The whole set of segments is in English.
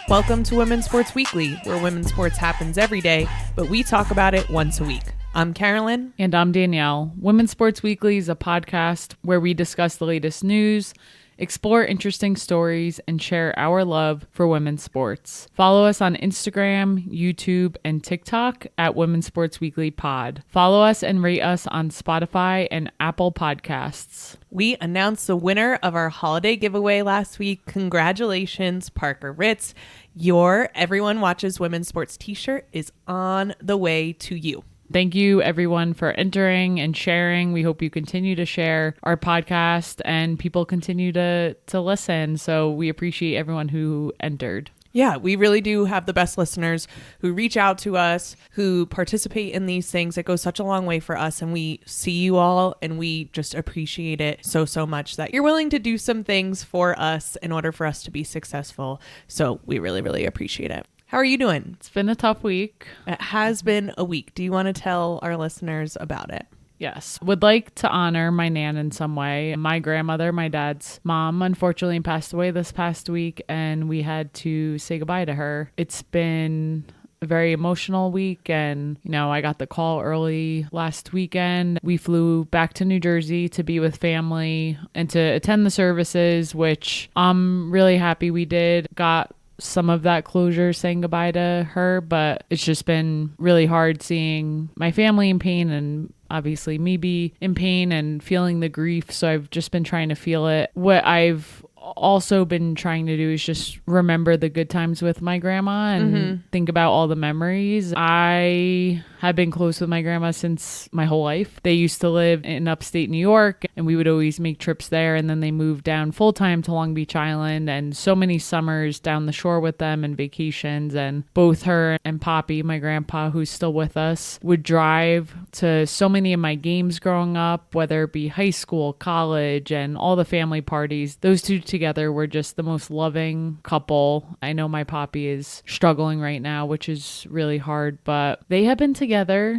Welcome to Women's Sports Weekly, where women's sports happens every day, but we talk about it once a week. I'm Carolyn. And I'm Danielle. Women's Sports Weekly is a podcast where we discuss the latest news, explore interesting stories, and share our love for women's sports. Follow us on Instagram, YouTube, and TikTok at Women's Sports Weekly Pod. Follow us and rate us on Spotify and Apple Podcasts. We announced the winner of our holiday giveaway last week. Congratulations, Parker Ritz. Your Everyone Watches Women's Sports t-shirt is on the way to you. Thank you, everyone, for entering and sharing. We hope you continue to share our podcast and people continue to listen. So we appreciate everyone who entered. Yeah, we really do have the best listeners who reach out to us, who participate in these things. It goes such a long way for us, and we see you all, and we just appreciate it so much that you're willing to do some things for us in order for us to be successful. So we really appreciate it. How are you doing? It's been a tough week. It has been a week. Do you want to tell our listeners about it? Yes. Would like to honor my Nan in some way. My grandmother, my dad's mom, unfortunately passed away this past week, and we had to say goodbye to her. It's been a very emotional week, and I got the call early last weekend. We flew back to New Jersey to be with family and to attend the services, which I'm really happy we did. Got some of that closure saying goodbye to her, but it's just been really hard seeing my family in pain and obviously me be in pain and feeling the grief. So I've just been trying to feel it. What I've also been trying to do is just remember the good times with my grandma and think about all the memories. I have been close with my grandma since my whole life. They used to live in upstate New York, and we would always make trips there, and then they moved down full-time to Long Beach Island, and so many summers down the shore with them and vacations. And both her and Poppy, my grandpa, who's still with us, would drive to so many of my games growing up, whether it be high school, college, and all the family parties. Those two together were just the most loving couple. I know my Poppy is struggling right now, which is really hard, but they have been together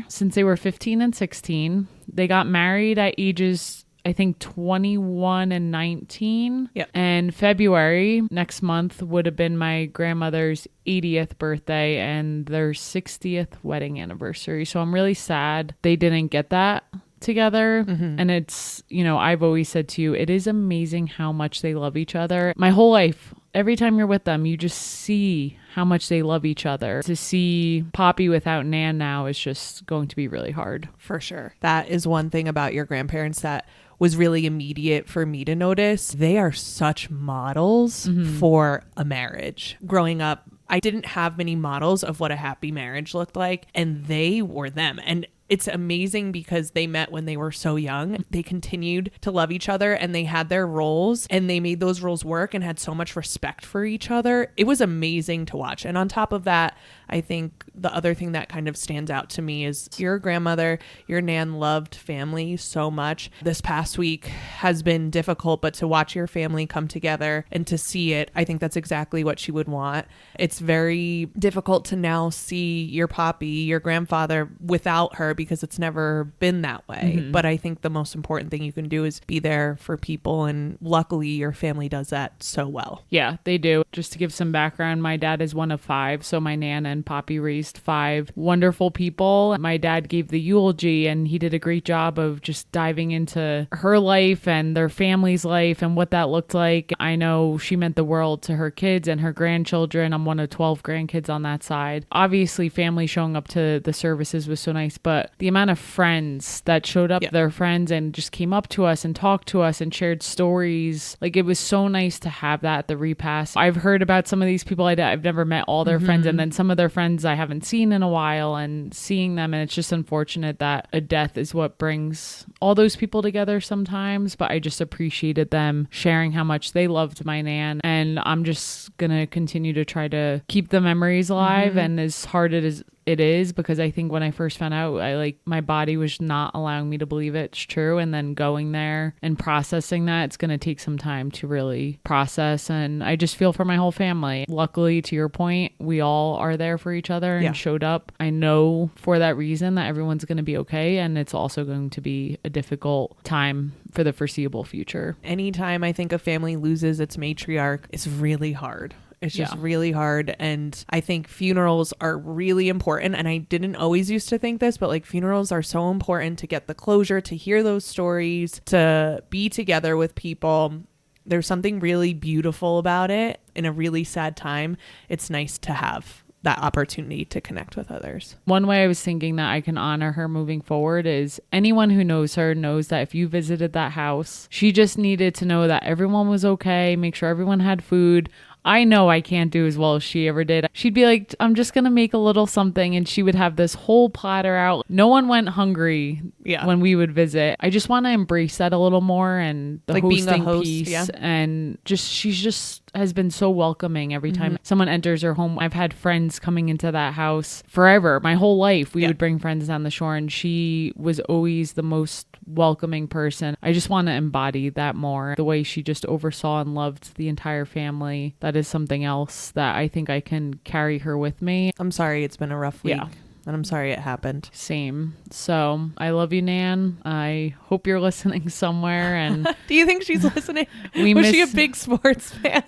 since they were 15 and 16. They got married at ages, I think, 21 and 19. Yep. And February next month would have been my grandmother's 80th birthday and their 60th wedding anniversary. So I'm really sad they didn't get that together. And it's, I've always said to you, it is amazing how much they love each other. My whole life, every time you're with them, you just see how much they love each other. To see Poppy without Nan now is just going to be really hard. For sure. That is one thing about your grandparents that was really immediate for me to notice. They are such models for a marriage. Growing up, I didn't have many models of what a happy marriage looked like, and they were them. And it's amazing because they met when they were so young. They continued to love each other, and they had their roles, and they made those roles work and had so much respect for each other. It was amazing to watch. And on top of that, I think the other thing that kind of stands out to me is your grandmother, your Nan, loved family so much. This past week has been difficult, but to watch your family come together and to see it, I think that's exactly what she would want. It's very difficult to now see your Poppy, your grandfather, without her, because it's never been that way. But I think the most important thing you can do is be there for people, and luckily your family does that so well. Yeah, they do. Just to give some background, my dad is one of 5, so my Nan and Poppy raised 5 wonderful people. My dad gave the eulogy, and he did a great job of just diving into her life and their family's life and what that looked like. I know she meant the world to her kids and her grandchildren. I'm one of 12 grandkids on that side. Obviously, family showing up to the services was so nice, but the amount of friends that showed up, their friends, and just came up to us and talked to us and shared stories. Like, it was so nice to have that at the repast. I've heard about some of these people. I've never met all their friends, and then some of their friends I haven't seen in a while, and seeing them, and it's just unfortunate that a death is what brings all those people together sometimes. But I just appreciated them sharing how much they loved my Nan, and I'm just gonna continue to try to keep the memories alive. And as hard as it is, because I think when I first found out, my body was not allowing me to believe it's true. And then going there and processing that, it's going to take some time to really process. And I just feel for my whole family. Luckily, to your point, we all are there for each other and showed up. I know for that reason that everyone's going to be okay. And it's also going to be a difficult time for the foreseeable future. Anytime I think a family loses its matriarch, it's really hard. It's just really hard. And I think funerals are really important. And I didn't always used to think this, but like funerals are so important to get the closure, to hear those stories, to be together with people. There's something really beautiful about it. In a really sad time, it's nice to have that opportunity to connect with others. One way I was thinking that I can honor her moving forward is anyone who knows her knows that if you visited that house, she just needed to know that everyone was okay, make sure everyone had food. I know I can't do as well as she ever did. She'd be like, I'm just going to make a little something. And she would have this whole platter out. No one went hungry when we would visit. I just want to embrace that a little more, and the like hosting being a host, piece. And she's just has been so welcoming every time someone enters her home. I've had friends coming into that house forever. My whole life, we would bring friends down the shore, and she was always the most welcoming person. I just want to embody that more. The way she just oversaw and loved the entire family. That is something else that I think I can carry her with me. I'm sorry it's been a rough week. And I'm sorry it happened. Same. So I love you, Nan. I hope you're listening somewhere. And do you think she's listening? Was she a big sports fan?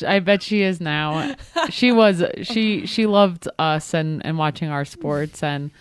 I bet she is now. She was. She loved us and watching our sports. And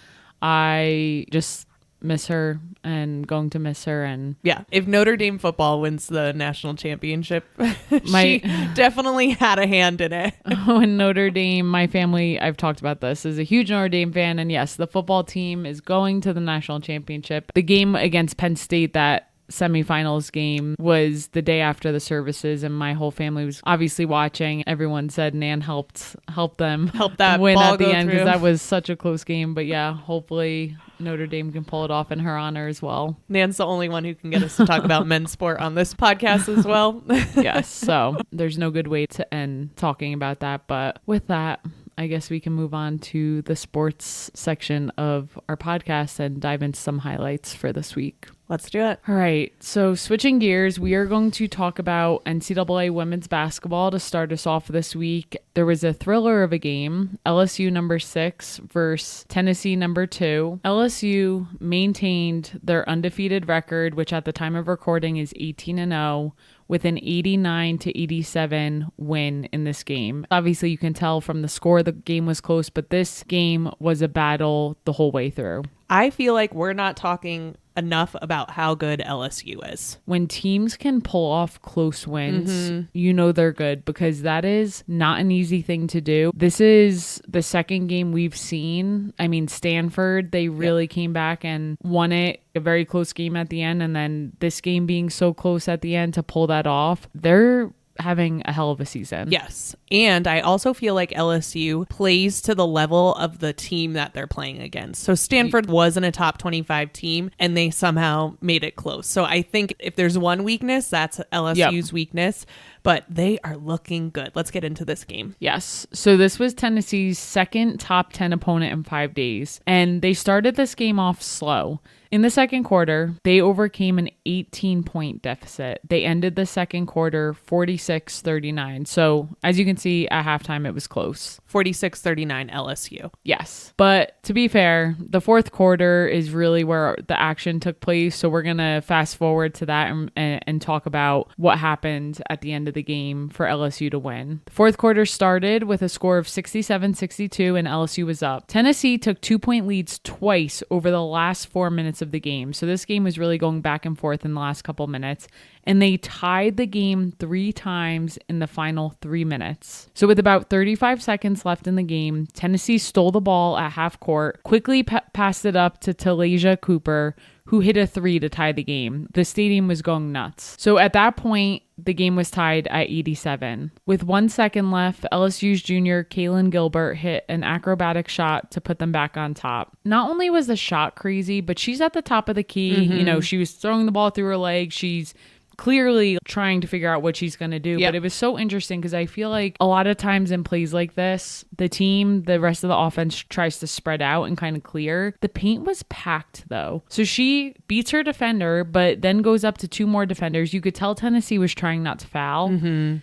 I just miss her and going to miss her. And if Notre Dame football wins the national championship, she definitely had a hand in it. And Notre Dame, my family, I've talked about this, is a huge Notre Dame fan, and yes, the football team is going to the national championship. The game against Penn State, that semifinals game, was the day after the services, and my whole family was obviously watching. Everyone said Nan helped them that win ball at the end, because through. that was such a close game. But hopefully Notre Dame can pull it off in her honor as well. Nan's the only one who can get us to talk about men's sport on this podcast as well. Yes, so there's no good way to end talking about that. But with that, I guess we can move on to the sports section of our podcast and dive into some highlights for this week. Let's do it. All right. So switching gears, we are going to talk about NCAA women's basketball to start us off this week. There was a thriller of a game, LSU number 6 versus Tennessee number 2. LSU maintained their undefeated record, which at the time of recording is 18-0. With an 89-87 win in this game. Obviously, you can tell from the score the game was close, but this game was a battle the whole way through. I feel like we're not talking enough about how good LSU is. When teams can pull off close wins, you know they're good, because that is not an easy thing to do. This is the second game we've seen. I mean, Stanford, they really came back and won it. A very close game at the end, and then this game being so close at the end to pull that off. They're having a hell of a season. Yes. And I also feel like LSU plays to the level of the team that they're playing against. So Stanford wasn't a top 25 team, and they somehow made it close. So I think if there's one weakness, that's LSU's weakness. But they are looking good. Let's get into this game. Yes. So this was Tennessee's second top 10 opponent in 5 days. And they started this game off slow. In the second quarter, they overcame an 18-point deficit. They ended the second quarter 46-39. So as you can see, at halftime, it was close. 46-39 LSU. Yes. But to be fair, the fourth quarter is really where the action took place. So we're going to fast forward to that and talk about what happened at the end of the game for LSU to win. The fourth quarter started with a score of 67-62 and LSU was up. Tennessee took 2-point leads twice over the last 4 minutes of the game. So this game was really going back and forth in the last couple minutes. And they tied the game 3 times in the final 3 minutes. So with about 35 seconds left in the game, Tennessee stole the ball at half court, quickly passed it up to Talasia Cooper, who hit a 3 to tie the game. The stadium was going nuts. So at that point, the game was tied at 87. With 1 second left, LSU's junior Kaylin Gilbert hit an acrobatic shot to put them back on top. Not only was the shot crazy, but she's at the top of the key. You know, she was throwing the ball through her legs. She's clearly trying to figure out what she's going to do. But it was so interesting because I feel like a lot of times in plays like this, the rest of the offense tries to spread out and kind of clear. The paint was packed though. So she beats her defender, but then goes up to 2 more defenders. You could tell Tennessee was trying not to foul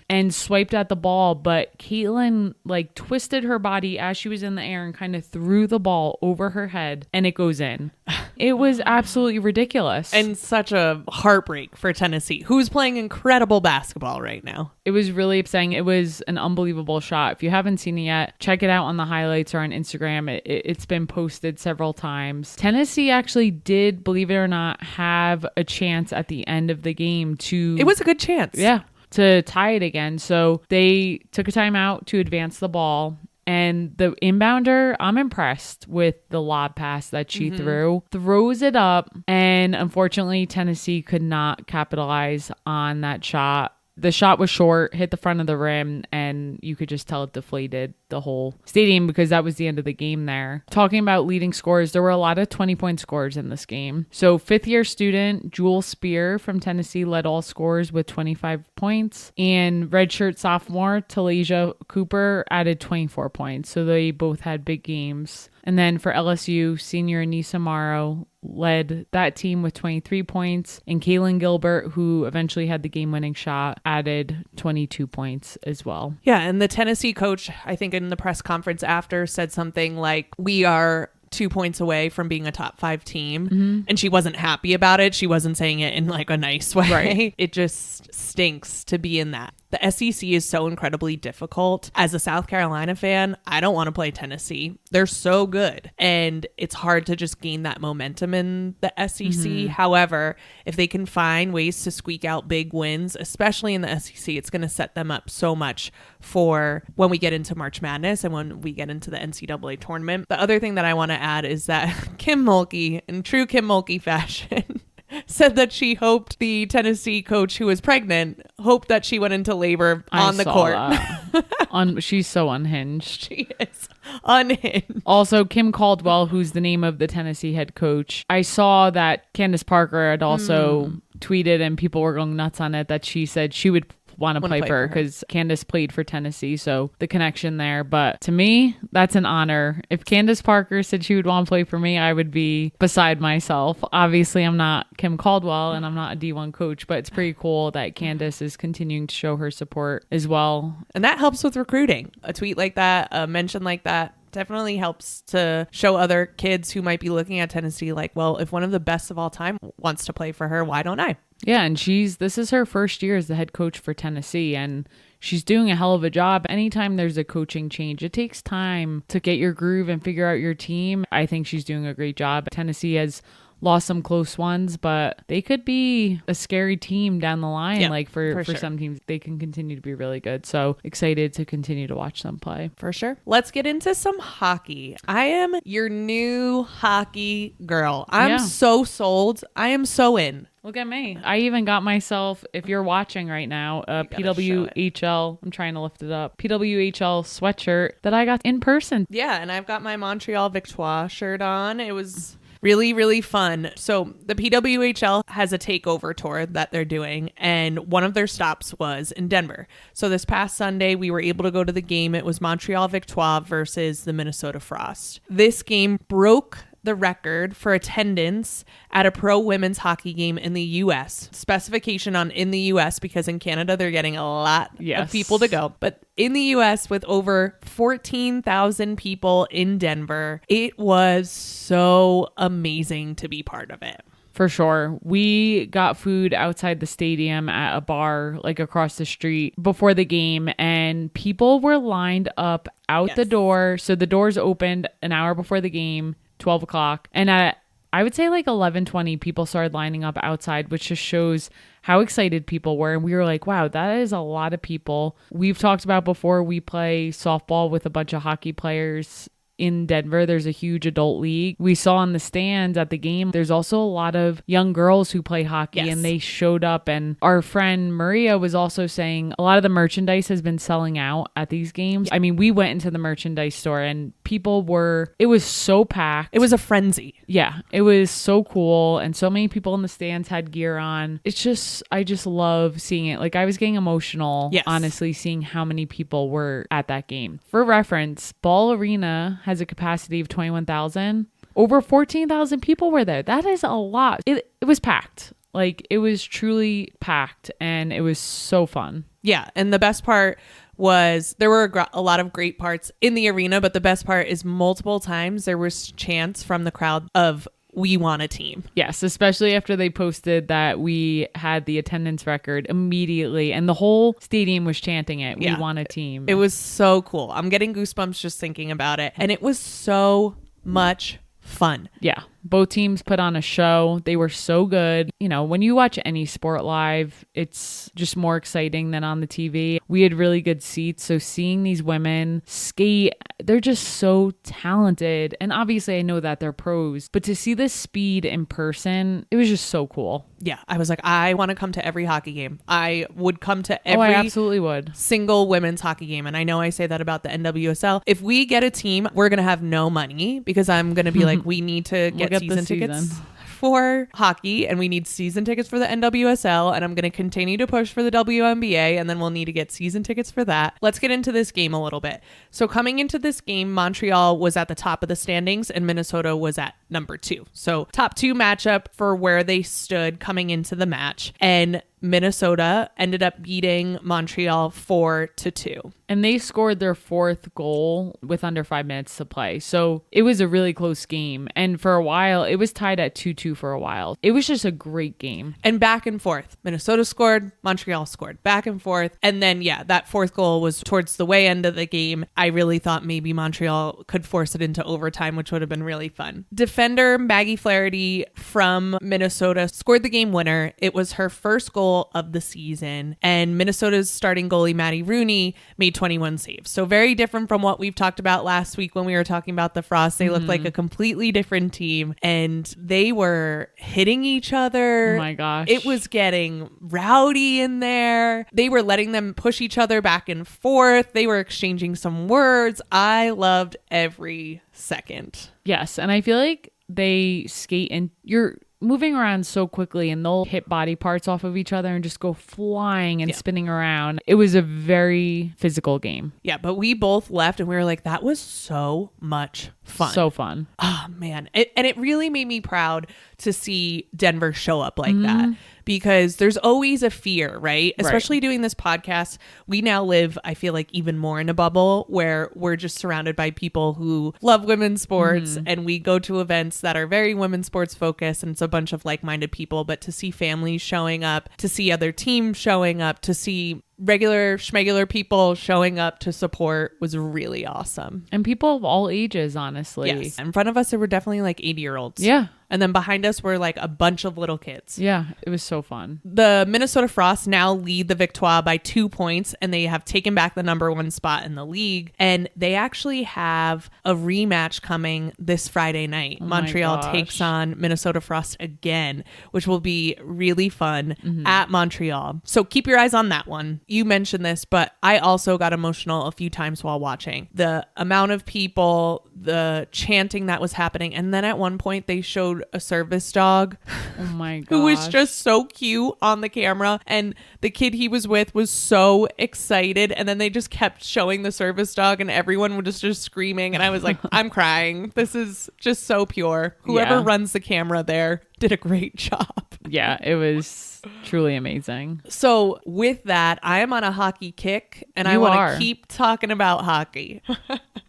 and swiped at the ball, but Caitlin twisted her body as she was in the air and kind of threw the ball over her head and it goes in. It was absolutely ridiculous. And such a heartbreak for Tennessee, who's playing incredible basketball right now. It was really upsetting. It was an unbelievable shot. If you haven't seen it yet, check it out on the highlights or on Instagram. It's been posted several times. Tennessee actually did, believe it or not, have a chance at the end of the game to... It was a good chance. Yeah, to tie it again. So they took a timeout to advance the ball. And the inbounder, I'm impressed with the lob pass that she throws it up. And unfortunately, Tennessee could not capitalize on that shot. The shot was short, hit the front of the rim, and you could just tell it deflated the whole stadium because that was the end of the game there. Talking about leading scores, there were a lot of 20-point scores in this game. So fifth-year student Jewel Spear from Tennessee led all scores with 25 points. And redshirt sophomore Talasia Cooper added 24 points. So they both had big games. And then for LSU, senior Anissa Morrow led that team with 23 points. And Kaylin Gilbert, who eventually had the game-winning shot, added 22 points as well. Yeah, and the Tennessee coach, I think in the press conference after, said something like, we are 2 points away from being a top 5 team. And she wasn't happy about it. She wasn't saying it in like a nice way. Right. It just stinks to be in that. The SEC is so incredibly difficult. As a South Carolina fan, I don't want to play Tennessee. They're so good. And it's hard to just gain that momentum in the SEC. However, if they can find ways to squeak out big wins, especially in the SEC, it's going to set them up so much for when we get into March Madness and when we get into the NCAA tournament. The other thing that I want to add is that Kim Mulkey, in true Kim Mulkey fashion, said that she hoped the Tennessee coach who was pregnant hoped that she went into labor on the court. She's so unhinged. She is unhinged. Also, Kim Caldwell, who's the name of the Tennessee head coach. I saw that Candace Parker had also tweeted, and people were going nuts on it, that she said she would want to play for her because Candace played for Tennessee, so the connection there. But to me, that's an honor. If Candace Parker said she would want to play for me, I would be beside myself. Obviously, I'm not Kim Caldwell and I'm not a D1 coach, but it's pretty cool that Candace is continuing to show her support as well. And that helps with recruiting. A tweet like that, a mention like that, definitely helps to show other kids who might be looking at Tennessee like, well, if one of the best of all time wants to play for her, why don't I? Yeah, and this is her first year as the head coach for Tennessee, and she's doing a hell of a job. Anytime there's a coaching change, it takes time to get your groove and figure out your team. I think she's doing a great job. Tennessee has lost some close ones, but they could be a scary team down the line. Yeah, like for sure. Some teams, they can continue to be really good. So excited to continue to watch them play. For sure. Let's get into some hockey. I am your new hockey girl. I'm so sold. I am so in. Look at me. I even got myself, if you're watching right now, a PWHL, I'm trying to lift it up, PWHL sweatshirt that I got in person. Yeah, and I've got my Montreal Victoire shirt on. It was really, really fun. So the PWHL has a takeover tour that they're doing, and one of their stops was in Denver. So this past Sunday, we were able to go to the game. It was Montreal Victoire versus the Minnesota Frost. This game broke the record for attendance at a pro women's hockey game in the U.S. Specification on in the U.S. because in Canada they're getting a lot of people to go. But in the U.S. with over 14,000 people in Denver, it was so amazing to be part of it. For sure. We got food outside the stadium at a bar like across the street before the game, and people were lined up out the door. So the doors opened an hour before the game, 12 o'clock. And at, I would say like 11:20, people started lining up outside, which just shows how excited people were. And we were like, wow, that is a lot of people. We've talked about before, we play softball with a bunch of hockey players in Denver. There's a huge adult league. We saw in the stands at the game, there's also a lot of young girls who play hockey, and they showed up. And our friend Maria was also saying a lot of the merchandise has been selling out at these games. I mean, we went into the merchandise store and it was so packed. It was a frenzy. Yeah, it was so cool. And so many people in the stands had gear on. I just love seeing it. Like, I was getting emotional, honestly, seeing how many people were at that game. For reference, Ball Arena has a capacity of 21,000. Over 14,000 people were there. That is a lot. It was packed. Like, it was truly packed, and it was so fun. Yeah, and the best part was there were a lot of great parts in the arena, but the best part is multiple times there was chants from the crowd of we want a team. Yes, especially after they posted that we had the attendance record immediately and the whole stadium was chanting it. We want a team. It was so cool. I'm getting goosebumps just thinking about it. And it was so much fun. Yeah. Both teams put on a show. They were so good. You know, when you watch any sport live, it's just more exciting than on the TV. We had really good seats. So seeing these women skate, they're just so talented. And obviously I know that they're pros, but to see this speed in person, it was just so cool. Yeah. I was like, I want to come to every hockey game. I would come to I every absolutely would. single women's hockey game. And I know I say that about the NWSL. If we get a team, we're going to have no money because I'm going to be like, we need to get season tickets for hockey and we need season tickets for the NWSL, and I'm going to continue to push for the WNBA, and then we'll need to get season tickets for that. Let's get into this game a little bit. So coming into this game, Montreal was at the top of the standings and Minnesota was at number 2. So top 2 matchup for where they stood coming into the match, and Minnesota ended up beating Montreal 4-2. And they scored their 4th goal with under 5 minutes to play. So it was a really close game. And for a while, it was tied at 2-2 for a while. It was just a great game. And back and forth. Minnesota scored, Montreal scored, back and forth. And then, that 4th goal was towards the way end of the game. I really thought maybe Montreal could force it into overtime, which would have been really fun. Defender Maggie Flaherty from Minnesota scored the game winner. It was her first goal of the season, and Minnesota's starting goalie Maddie Rooney made 21 saves. So very different from what we've talked about last week when we were talking about the Frost. They looked like a completely different team, and they were hitting each other. Oh my gosh. It was getting rowdy in there. They were letting them push each other back and forth. They were exchanging some words. I loved every second. Yes, and I feel like they skate and you're moving around so quickly and they'll hit body parts off of each other and just go flying and spinning around. It was a very physical game. Yeah, but we both left and we were like, that was so much fun. So fun. Oh, man. And it really made me proud to see Denver show up like that, because there's always a fear, right? Especially doing this podcast. We now live, I feel like, even more in a bubble where we're just surrounded by people who love women's sports, and we go to events that are very women's sports focused, and it's a bunch of like-minded people. But to see families showing up, to see other teams showing up, to see regular schmegular people showing up to support was really awesome. And people of all ages, honestly. Yes. In front of us, there were definitely like 80-year-olds. Yeah. And then behind us were like a bunch of little kids. Yeah, it was so fun. The Minnesota Frost now lead the Victoire by 2 points, and they have taken back the number 1 spot in the league. And they actually have a rematch coming this Friday night. Oh Montreal takes on Minnesota Frost again, which will be really fun at Montreal. So keep your eyes on that one. You mentioned this, but I also got emotional a few times while watching. The amount of people, the chanting that was happening. And then at one point they showed a service dog. Oh my gosh. Who was just so cute on the camera. And the kid he was with was so excited. And then they just kept showing the service dog and everyone was just screaming. And I was like, I'm crying. This is just so pure. Whoever runs the camera there did a great job. Yeah, it was truly amazing. So with that, I am on a hockey kick and I want to keep talking about hockey.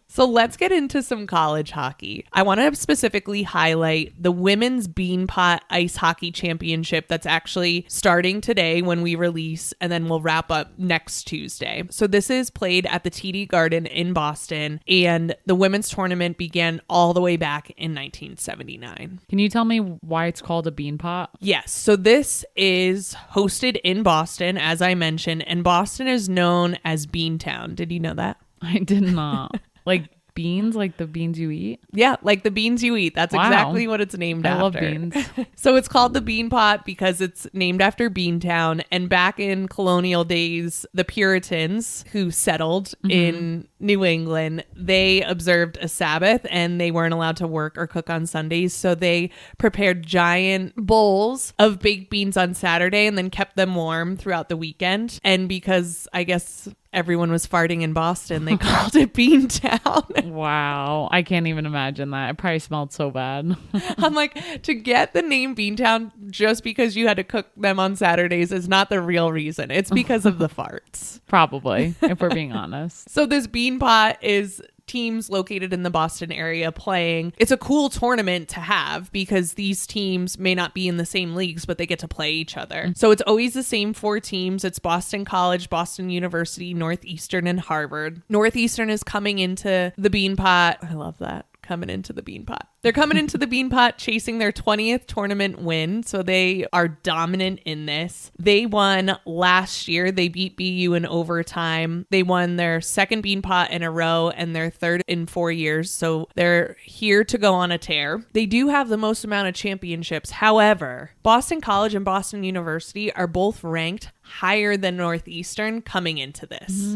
So let's get into some college hockey. I want to specifically highlight the Women's Beanpot Ice Hockey Championship that's actually starting today when we release, and then we'll wrap up next Tuesday. So this is played at the TD Garden in Boston, and the women's tournament began all the way back in 1979. Can you tell me why it's called a Beanpot? Yes. So this is hosted in Boston, as I mentioned, and Boston is known as Beantown. Did you know that? I did not. Like beans, like the beans you eat? Yeah, like the beans you eat. That's exactly what it's named after. I love beans. So it's called the Beanpot because it's named after Beantown. And back in colonial days, the Puritans who settled in New England, they observed a Sabbath and they weren't allowed to work or cook on Sundays. So they prepared giant bowls of baked beans on Saturday and then kept them warm throughout the weekend. And because I guess everyone was farting in Boston, they called it Beantown. Wow. I can't even imagine that. It probably smelled so bad. I'm like, to get the name Beantown just because you had to cook them on Saturdays is not the real reason. It's because of the farts. Probably, if we're being honest. So this Beanpot is teams located in the Boston area playing. It's a cool tournament to have because these teams may not be in the same leagues, but they get to play each other. So it's always the same 4 teams. It's Boston College, Boston University, Northeastern, and Harvard. Northeastern is coming into the Beanpot. I love that. Coming into the Beanpot. They're coming into the Beanpot chasing their 20th tournament win. So they are dominant in this. They won last year. They beat BU in overtime. They won their second Beanpot in a row and their third in 4 years. So they're here to go on a tear. They do have the most amount of championships. However, Boston College and Boston University are both ranked higher than Northeastern coming into this.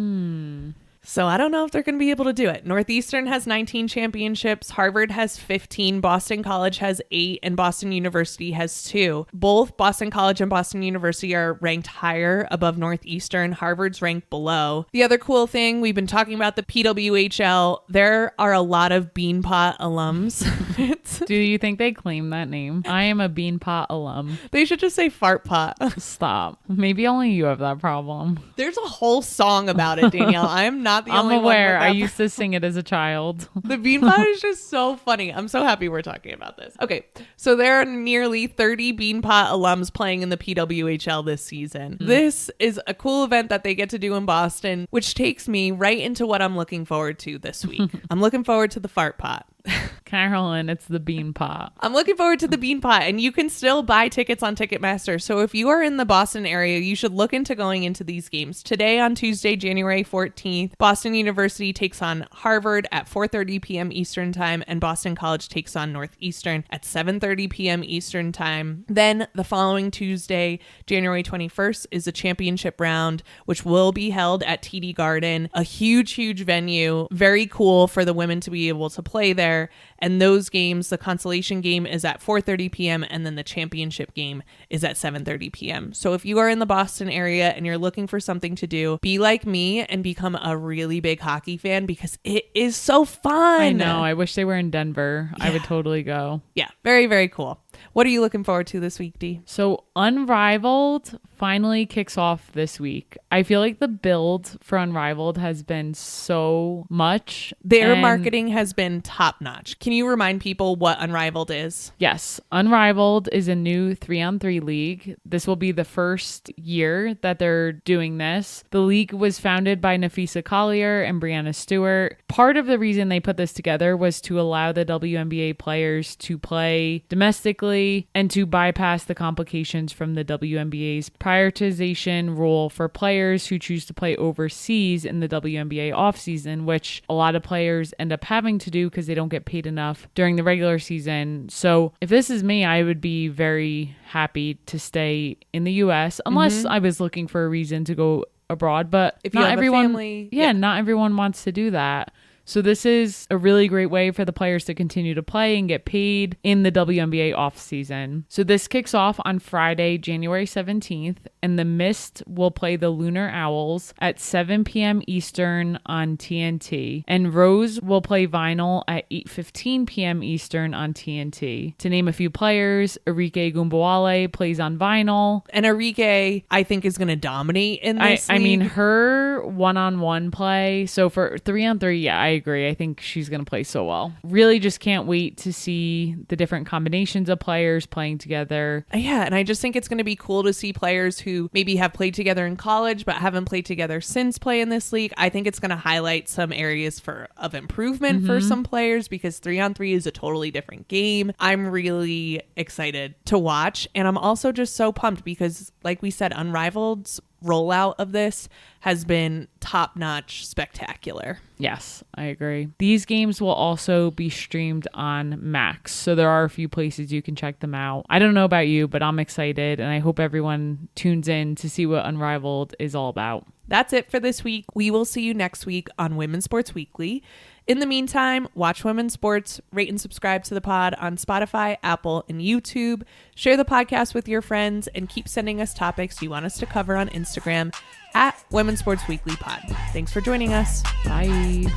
So I don't know if they're going to be able to do it. Northeastern has 19 championships. Harvard has 15. Boston College has 8. And Boston University has 2. Both Boston College and Boston University are ranked higher above Northeastern. Harvard's ranked below. The other cool thing, we've been talking about the PWHL. There are a lot of Beanpot alums. Do you think they claim that name? I am a Beanpot alum. They should just say fart pot. Stop. Maybe only you have that problem. There's a whole song about it, Danielle. I am not the only I'm aware. one. I used to sing it as a child. The Beanpot is just so funny. I'm so happy we're talking about this. Okay, so there are nearly 30 Beanpot alums playing in the PWHL this season. This is a cool event that they get to do in Boston, which takes me right into what I'm looking forward to this week. I'm looking forward to the fart pot. Carolyn, it's the Beanpot. I'm looking forward to the Beanpot, and you can still buy tickets on Ticketmaster. So if you are in the Boston area, you should look into going into these games. Today on Tuesday, January 14th, Boston University takes on Harvard at 4:30 p.m. Eastern Time, and Boston College takes on Northeastern at 7:30 p.m. Eastern Time. Then the following Tuesday, January 21st, is the championship round, which will be held at TD Garden, a huge, huge venue. Very cool for the women to be able to play there. And those games, the consolation game is at 4:30 p.m. and then the championship game is at 7:30 p.m. So if you are in the Boston area and you're looking for something to do, be like me and become a really big hockey fan because it is so fun. I know. I wish they were in Denver. Yeah. I would totally go. Yeah. Very, very cool. What are you looking forward to this week, Dee? So Unrivaled finally kicks off this week. I feel like the build for Unrivaled has been so much. Their marketing has been top notch. Can you remind people what Unrivaled is? Yes. Unrivaled is a new 3-on-3 league. This will be the first year that they're doing this. The league was founded by Nafisa Collier and Brianna Stewart. Part of the reason they put this together was to allow the WNBA players to play domestically and to bypass the complications from the WNBA's prioritization rule for players who choose to play overseas in the WNBA offseason, which a lot of players end up having to do because they don't get paid enough during the regular season. So if this is me, I would be very happy to stay in the US unless I was looking for a reason to go abroad. But if you have a family, not everyone wants to do that. So this is a really great way for the players to continue to play and get paid in the WNBA offseason. So this kicks off on Friday, January 17th, and the Mist will play the Lunar Owls at 7 p.m. Eastern on TNT. And Rose will play Vinyl at 8:15 p.m. Eastern on TNT. To name a few players, Arike Gumbawale plays on Vinyl. And Arike, I think, is going to dominate in this league. I mean, her one-on-one play, so for 3-on-3, I agree. I think she's going to play so well. Really just can't wait to see the different combinations of players playing together. Yeah, and I just think it's going to be cool to see players who maybe have played together in college but haven't played together since playing this league. I think it's going to highlight some areas of improvement for some players because 3-on-3 is a totally different game. I'm really excited to watch, and I'm also just so pumped because, like we said, Unrivaled's rollout of this has been top-notch spectacular. Yes, I agree. These games will also be streamed on Max, so there are a few places you can check them out. I don't know about you, but I'm excited, and I hope everyone tunes in to see what Unrivaled is all about. That's it for this week. We will see you next week on Women's Sports Weekly. In the meantime, watch women's sports, rate and subscribe to the pod on Spotify, Apple, and YouTube. Share the podcast with your friends and keep sending us topics you want us to cover on Instagram at Women's Sports Weekly Pod. Thanks for joining us. Bye.